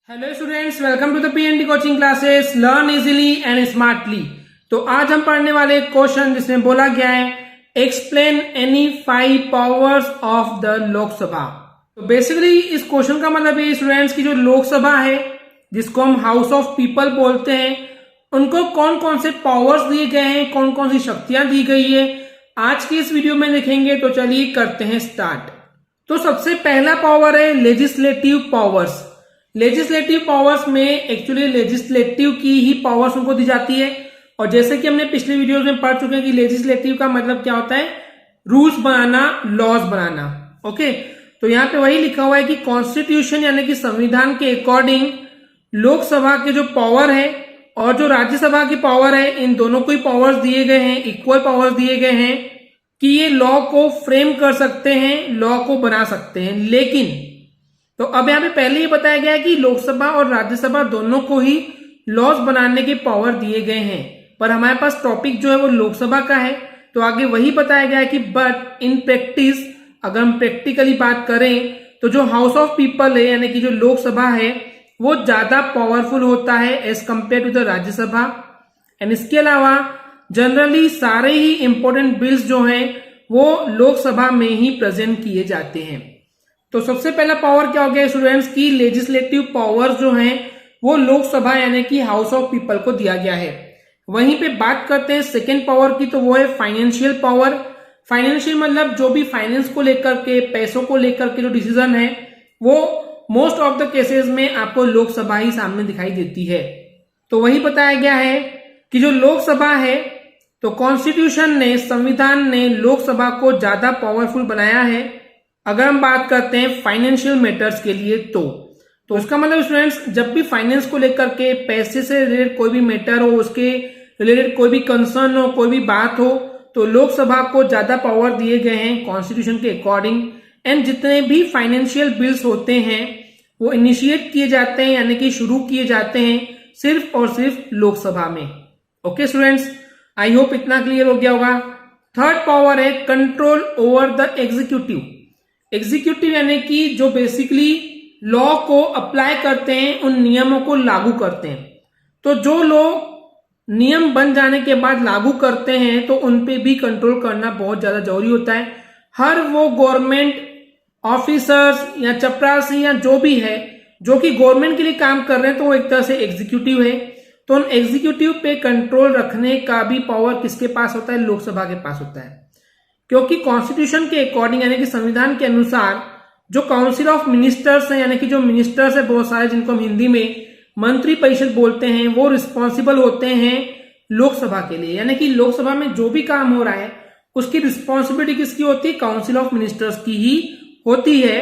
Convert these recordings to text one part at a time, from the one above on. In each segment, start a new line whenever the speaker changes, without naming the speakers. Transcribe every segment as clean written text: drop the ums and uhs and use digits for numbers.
Hello students, welcome to the PND coaching classes learn easily and smartly. तो आज हम पढ़ने वाले एक क्वेश्चन जिसमें बोला गया है explain any 5 powers of the Lok Sabha. तो बेसिकली इस क्वेश्चन का मतलब ये स्टूडेंट्स की जो लोकसभा है जिसको हम हाउस ऑफ पीपल बोलते हैं, उनको कौन कौन से पावर्स दिए गए हैं, कौन कौन सी शक्तियां दी गई है, आज की इस वीडियो में देखेंगे। तो चलिए करते हैं स्टार्ट। तो सबसे पहला पावर है लेजिस्लेटिव पावर्स। लेजिस्लेटिव पावर्स में एक्चुअली लेजिस्लेटिव की ही पावर्स उनको दी जाती है। और जैसे कि हमने पिछले वीडियोस में पढ़ चुके हैं कि लेजिस्लेटिव का मतलब क्या होता है, रूल्स बनाना, लॉज बनाना। ओके, तो यहाँ पे वही लिखा हुआ है कि कॉन्स्टिट्यूशन यानी कि संविधान के अकॉर्डिंग लोकसभा के जो पावर है और जो राज्यसभा की पावर है, इन दोनों को ही पावर्स दिए गए हैं, इक्वल पावर्स दिए गए हैं कि ये लॉ को फ्रेम कर सकते हैं, लॉ को बना सकते हैं। लेकिन तो अब यहाँ पे पहले ही बताया गया है कि लोकसभा और राज्यसभा दोनों को ही लॉज बनाने के पावर दिए गए हैं, पर हमारे पास टॉपिक जो है वो लोकसभा का है। तो आगे वही बताया गया है कि बट इन प्रैक्टिस, अगर हम प्रैक्टिकली बात करें तो जो हाउस ऑफ पीपल है यानी कि जो लोकसभा है वो ज्यादा पावरफुल होता है as compare to the Rajya Sabha. And इसके अलावा जनरली सारे ही इंपॉर्टेंट बिल्स जो हैं वो लोकसभा में ही प्रेजेंट किए जाते हैं। तो सबसे पहला पावर क्या हो गया स्टूडेंट्स की लेजिस्लेटिव पावर जो हैं वो लोकसभा यानी कि हाउस ऑफ पीपल को दिया गया है। वहीं पे बात करते हैं सेकेंड पावर की, तो वो है फाइनेंशियल पावर। फाइनेंशियल मतलब जो भी फाइनेंस को लेकर के, पैसों को लेकर के जो डिसीजन है वो मोस्ट ऑफ द केसेस में आपको लोकसभा ही सामने दिखाई देती है। तो वही बताया गया है कि जो लोकसभा है, तो कॉन्स्टिट्यूशन ने, संविधान ने लोकसभा को ज्यादा पावरफुल बनाया है अगर हम बात करते हैं फाइनेंशियल मैटर्स के लिए। तो उसका मतलब स्टूडेंट्स जब भी फाइनेंस को लेकर के, पैसे से रिलेटेड कोई भी मैटर हो, उसके रिलेटेड कोई भी कंसर्न हो, कोई भी बात हो, तो लोकसभा को ज्यादा पावर दिए गए हैं कॉन्स्टिट्यूशन के अकॉर्डिंग। एंड जितने भी फाइनेंशियल बिल्स होते हैं वो इनिशिएट किए जाते हैं यानी कि शुरू किए जाते हैं सिर्फ और सिर्फ लोकसभा में। ओके स्टूडेंट्स, आई होप इतना क्लियर हो गया होगा। थर्ड पावर है control over the executive. Executive यानी कि जो बेसिकली लॉ को अप्लाई करते हैं, उन नियमों को लागू करते हैं। तो जो लोग नियम बन जाने के बाद लागू करते हैं तो उन पे भी कंट्रोल करना बहुत ज्यादा जरूरी होता है। हर वो गवर्नमेंट ऑफिसर्स या चपरासी या जो भी है जो कि गवर्नमेंट के लिए काम कर रहे हैं, तो वो एक तरह से एग्जीक्यूटिव है। तो उन एग्जीक्यूटिव पे कंट्रोल रखने का भी पावर किसके पास होता है, लोकसभा के पास होता है। क्योंकि कॉन्स्टिट्यूशन के अकॉर्डिंग यानी कि संविधान के अनुसार जो काउंसिल ऑफ मिनिस्टर्स हैं यानी कि जो मिनिस्टर्स है बहुत सारे, जिनको हम हिंदी में मंत्री परिषद बोलते हैं, वो रिस्पॉन्सिबल होते हैं लोकसभा के लिए। यानी कि लोकसभा में जो भी काम हो रहा है उसकी रिस्पॉन्सिबिलिटी किसकी होती है, काउंसिल ऑफ मिनिस्टर्स की ही होती है।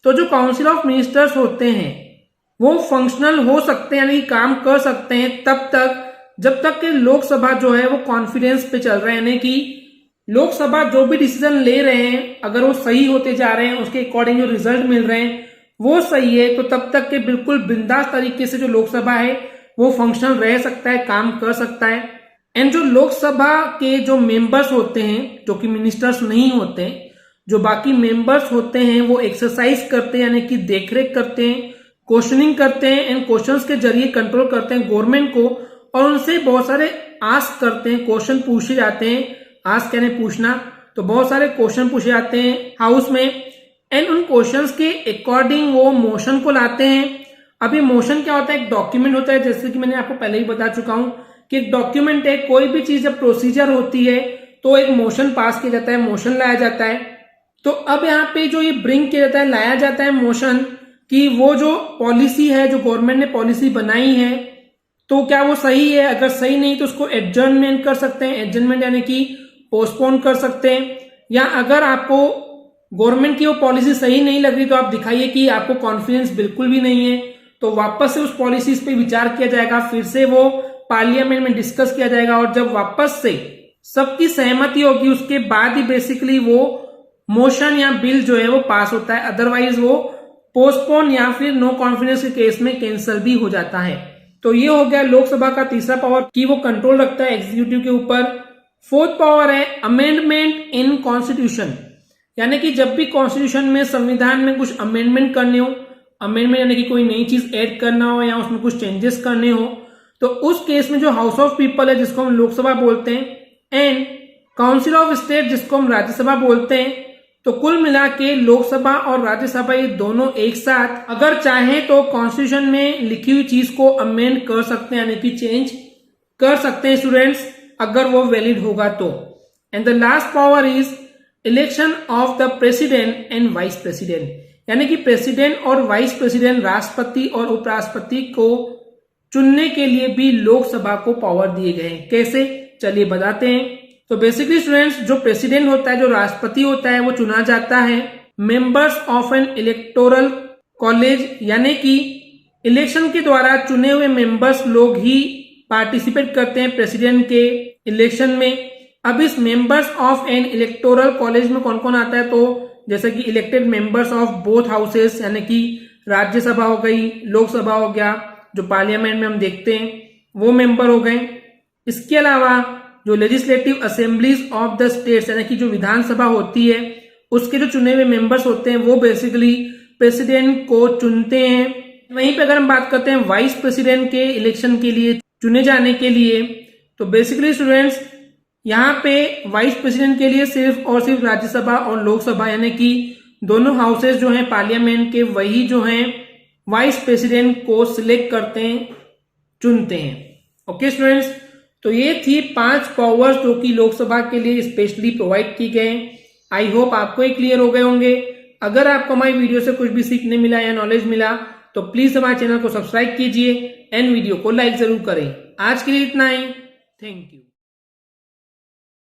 तो जो काउंसिल ऑफ मिनिस्टर्स होते हैं वो फंक्शनल हो सकते हैं यानी कि काम कर सकते हैं तब तक जब तक कि लोकसभा जो है वो कॉन्फिडेंस पे चल रहा है, यानी कि लोकसभा जो भी डिसीजन ले रहे हैं अगर वो सही होते जा रहे हैं, उसके अकॉर्डिंग जो रिजल्ट मिल रहे हैं वो सही है, तो तब तक के बिल्कुल बिंदास तरीके से जो लोकसभा है वो फंक्शनल रह सकता है, काम कर सकता है। एंड जो लोकसभा के जो मेंबर्स होते हैं जो कि मिनिस्टर्स नहीं होते, जो बाकी मेंबर्स होते हैं वो एक्सरसाइज करते हैं यानी कि देखरेख करते हैं, क्वेश्चनिंग करते हैं एंड क्वेश्चंस के जरिए कंट्रोल करते हैं गवर्नमेंट को, और उनसे बहुत सारे आस्क करते हैं, क्वेश्चन पूछे जाते हैं। आस्क यानी पूछना, तो बहुत सारे क्वेश्चन पूछे जाते हैं हाउस में एंड उन क्वेश्चंस के अकॉर्डिंग वो मोशन को लाते हैं। अभी मोशन क्या होता है, एक डॉक्यूमेंट होता है, जैसे कि मैंने आपको पहले ही बता चुका हूं कि एक डॉक्यूमेंट है, कोई भी चीज जब प्रोसीजर होती है तो एक मोशन पास किया जाता है, मोशन लाया जाता है। तो अब यहाँ पे जो ये ब्रिंग किया जाता है, लाया जाता है मोशन, कि वो जो पॉलिसी है, जो गवर्नमेंट ने पॉलिसी बनाई है, तो क्या वो सही है, अगर सही नहीं तो उसको एडजर्नमेंट कर सकते हैं। एडजर्नमेंट यानी कि पोस्टपोन कर सकते हैं, या अगर आपको गवर्नमेंट की वो पॉलिसी सही नहीं लग रही तो आप दिखाइए कि आपको कॉन्फिडेंस बिल्कुल भी नहीं है, तो वापस से उस पॉलिसीज पे विचार किया जाएगा, फिर से वो पार्लियामेंट में डिस्कस किया जाएगा, और जब वापस से सबकी सहमति होगी उसके बाद ही बेसिकली वो मोशन या बिल जो है वो पास होता है। अदरवाइज वो पोस्टपोन या फिर नो कॉन्फिडेंस के केस में कैंसिल भी हो जाता है। तो ये हो गया लोकसभा का तीसरा पावर कि वो कंट्रोल रखता है एग्जीक्यूटिव के ऊपर। फोर्थ पावर है अमेंडमेंट इन कॉन्स्टिट्यूशन, यानी कि जब भी कॉन्स्टिट्यूशन में, संविधान में कुछ अमेंडमेंट करने हो, अमेंडमेंट यानी कि कोई नई चीज ऐड करना हो या उसमें कुछ चेंजेस करने हो, तो उस केस में जो हाउस ऑफ पीपल है जिसको हम लोकसभा बोलते हैं एंड काउंसिल ऑफ स्टेट जिसको हम राज्यसभा बोलते हैं, तो कुल मिला के लोकसभा और राज्यसभा ये दोनों एक साथ अगर चाहें तो कॉन्स्टिट्यूशन में लिखी हुई चीज को अमेंड कर सकते हैं यानी कि चेंज कर सकते हैं स्टूडेंट्स, अगर वो वैलिड होगा तो। And the last power is election of the president and vice president, यानी कि प्रेसिडेंट और वाइस प्रेसिडेंट राष्ट्रपति और उपराष्ट्रपति को चुनने के लिए भी लोकसभा को पावर दिए गए हैं। कैसे, चलिए बताते हैं। तो बेसिकली स्टूडेंट्स, जो प्रेसिडेंट होता है, जो राष्ट्रपति होता है, वो चुना जाता है members of N electoral college, यानी कि इलेक्शन के द्वारा चुने हुए मेंबर्स लोग ही पार्टिसिपेट करते हैं प्रेसिडेंट के इलेक्शन में। अब इस members of N electoral college में कौन कौन आता है, तो जैसे कि elected members of both houses, यानी कि राज्यसभा हो गई, लोकसभा हो गया, जो पार्लियामेंट में हम देखते हैं वो मेंबर हो गए। इसके अलावा जो legislative assemblies of the states, यानी कि जो विधानसभा होती है उसके जो चुने हुए मेंबर्स होते हैं वो बेसिकली प्रेसिडेंट को चुनते हैं। वहीं पे अगर हम बात करते हैं वाइस प्रेसिडेंट के इलेक्शन के लिए चुने जाने के लिए, तो बेसिकली स्टूडेंट्स यहाँ पे वाइस प्रेसिडेंट के लिए सिर्फ और सिर्फ राज्यसभा और लोकसभा, यानी कि दोनों हाउसेस जो हैं पार्लियामेंट के, वही जो हैं वाइस प्रेसिडेंट को सिलेक्ट करते हैं, चुनते हैं। ओके स्टूडेंट्स, तो ये थी 5 पावर्स जो कि लोकसभा के लिए स्पेशली प्रोवाइड की गए। आई होप आपको ये क्लियर हो गए होंगे। अगर आपको हमारी वीडियो से कुछ भी सीखने मिला या नॉलेज मिला तो प्लीज हमारे चैनल को सब्सक्राइब कीजिए एंड वीडियो को लाइक जरूर करें। आज के लिए इतना ही, थैंक यू।